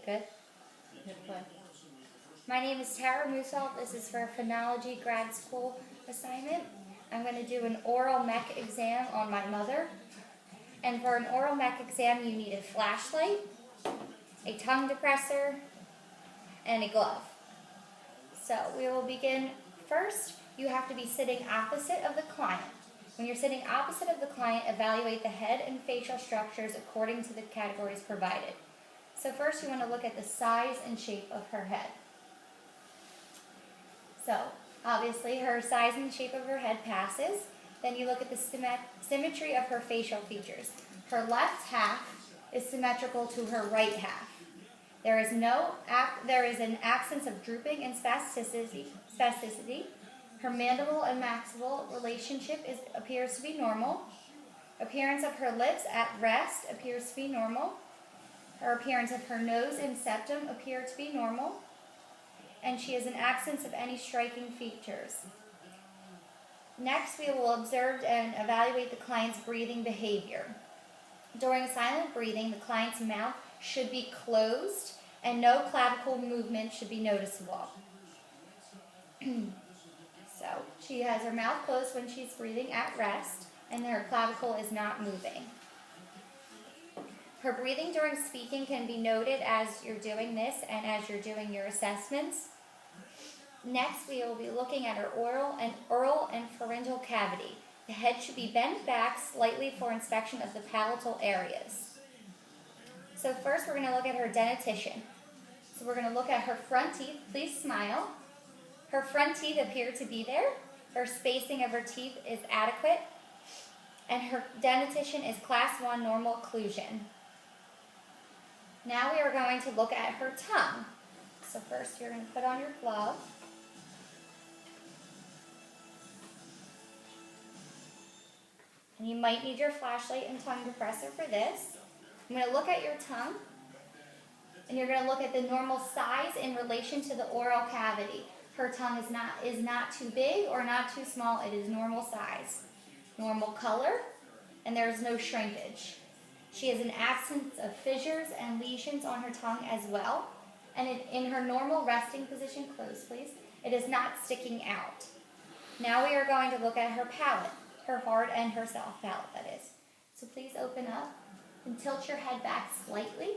Good? Good. My name is Tara Musalt. This is for a phonology grad school assignment. I'm going to do an oral mech exam on my mother. And for an oral mech exam, you need a flashlight, a tongue depressor, and a glove. So we will begin first. You have to be sitting opposite of the client. When you're sitting opposite of the client, evaluate the head and facial structures according to the categories provided. So first you want to look at the size and shape of her head. So obviously her size and shape of her head passes. Then you look at the symmetry of her facial features. Her left half is symmetrical to her right half. There is an absence of drooping and spasticity. Her mandible and maximal relationship appears to be normal. Appearance of her lips at rest appears to be normal. Her appearance of her nose and septum appear to be normal. And she has an absence of any striking features. Next, we will observe and evaluate the client's breathing behavior. During silent breathing, the client's mouth should be closed and no clavicle movement should be noticeable. So, she has her mouth closed when she's breathing at rest and her clavicle is not moving. Her breathing during speaking can be noted as you're doing this and as you're doing your assessments. Next, we will be looking at her oral and pharyngeal cavity. The head should be bent back slightly for inspection of the palatal areas. So first, we're going to look at her dentition. So we're going to look at her front teeth. Please smile. Her front teeth appear to be there. Her spacing of her teeth is adequate. And her dentition is class 1 normal occlusion. Now we are going to look at her tongue. So first, you're going to put on your glove. And you might need your flashlight and tongue depressor for this. I'm going to look at your tongue. And you're going to look at the normal size in relation to the oral cavity. Her tongue is not too big or not too small. It is normal size. Normal color. And there is no shrinkage. She has an absence of fissures and lesions on her tongue as well. And in her normal resting position, close please, it is not sticking out. Now we are going to look at her palate. Her hard and her soft palate, that is. So please open up and tilt your head back slightly.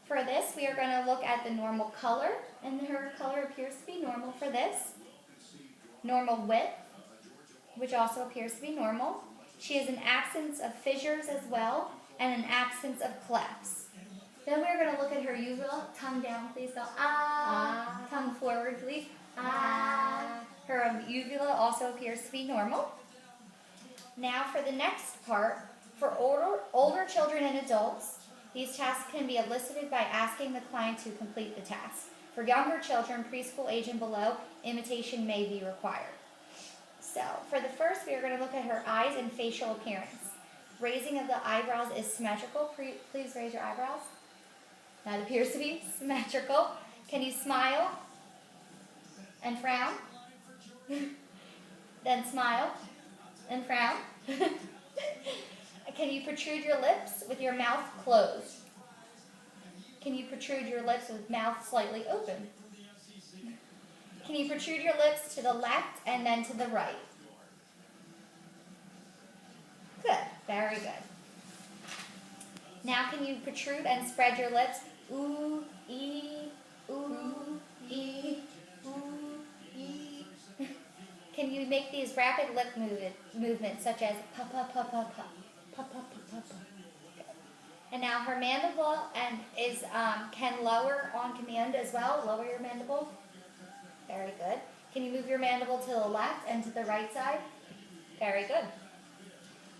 For this, we are going to look at the normal color, and her color appears to be normal for this. Normal width, which also appears to be normal. She has an absence of fissures as well, and an absence of clefts. Then we are going to look at her uvula. Tongue down, please. Go ah. Tongue forward, please. Ah. Her uvula also appears to be normal. Now for the next part, for older children and adults, these tasks can be elicited by asking the client to complete the task. For younger children, preschool age and below, imitation may be required. So for the first, we are going to look at her eyes and facial appearance. Raising of the eyebrows is symmetrical. Please raise your eyebrows. That appears to be symmetrical. Can you smile and frown? Then smile and frown. Can you protrude your lips with your mouth closed? Can you protrude your lips with mouth slightly open? Can you protrude your lips to the left and then to the right? Good, very good. Now can you protrude and spread your lips? Ooh, ee, ooh, ee, ooh, ee. Can you make these rapid lip movements such as pa pa pa pa pa, pa pa pa pa pa? And now her mandible can lower on command as well. Lower your mandible. Very good. Can you move your mandible to the left and to the right side? Very good.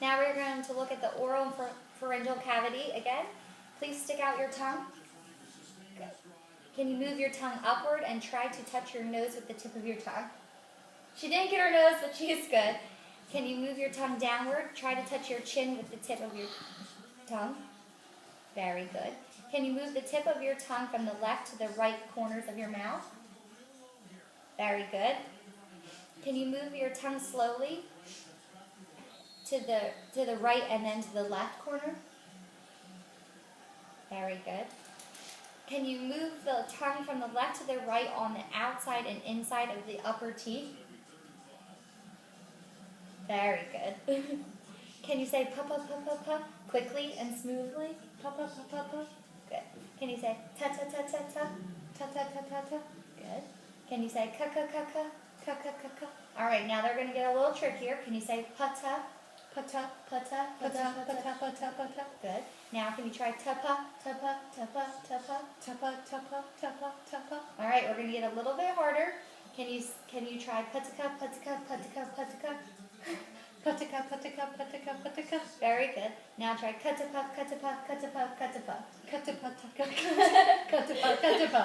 Now we're going to look at the oral and pharyngeal cavity again. Please stick out your tongue. Good. Can you move your tongue upward and try to touch your nose with the tip of your tongue? She didn't get her nose, but she is good. Can you move your tongue downward? Try to touch your chin with the tip of your tongue. Very good. Can you move the tip of your tongue from the left to the right corners of your mouth? Very good. Can you move your tongue slowly to the right and then to the left corner? Very good. Can you move the tongue from the left to the right on the outside and inside of the upper teeth? Very good. Can you say pa pa pa pa pa quickly and smoothly? Pa pa pa pa pa. Good. Can you say ta ta ta ta ta ta ta ta ta ta? Good. Can you say ka ka ka ka ka ka ka ka? All right, now they're gonna get a little trickier. Can you say pa ta pa ta pa ta pa ta pa ta pa ta pa ta? Good. Now can you try ta pa ta pa ta pa ta pa ta pa ta pa ta pa ta pa? All right, we're gonna get a little bit harder. Can you try pataka pataka pataka pataka? Pataka pataka pataka pataka. Very good. Now try katapa katapa katapa katapa. Katapa katapa katapa.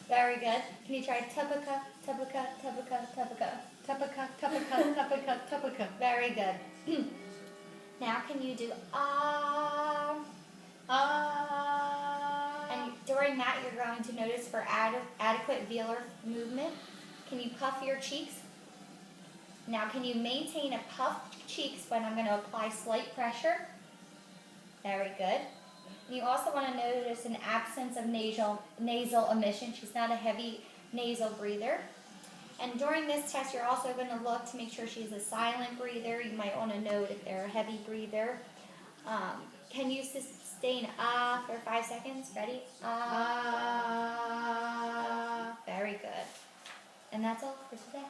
Very good. Can you try tapaka tapaka tapaka tapaka? Tapaka tapaka tapaka tapaka. Very good. Now can you do ah? And during that you're going to notice for adequate velar movement. Can you puff your cheeks? Now can you maintain a puffed cheeks when I'm going to apply slight pressure? Very good. And you also want to notice an absence of nasal emission. She's not a heavy nasal breather. And during this test you're also going to look to make sure she's a silent breather. You might want to note if they're a heavy breather. Can you sustain ah for 5 seconds? Ready? Ah. Very good. And that's all for today.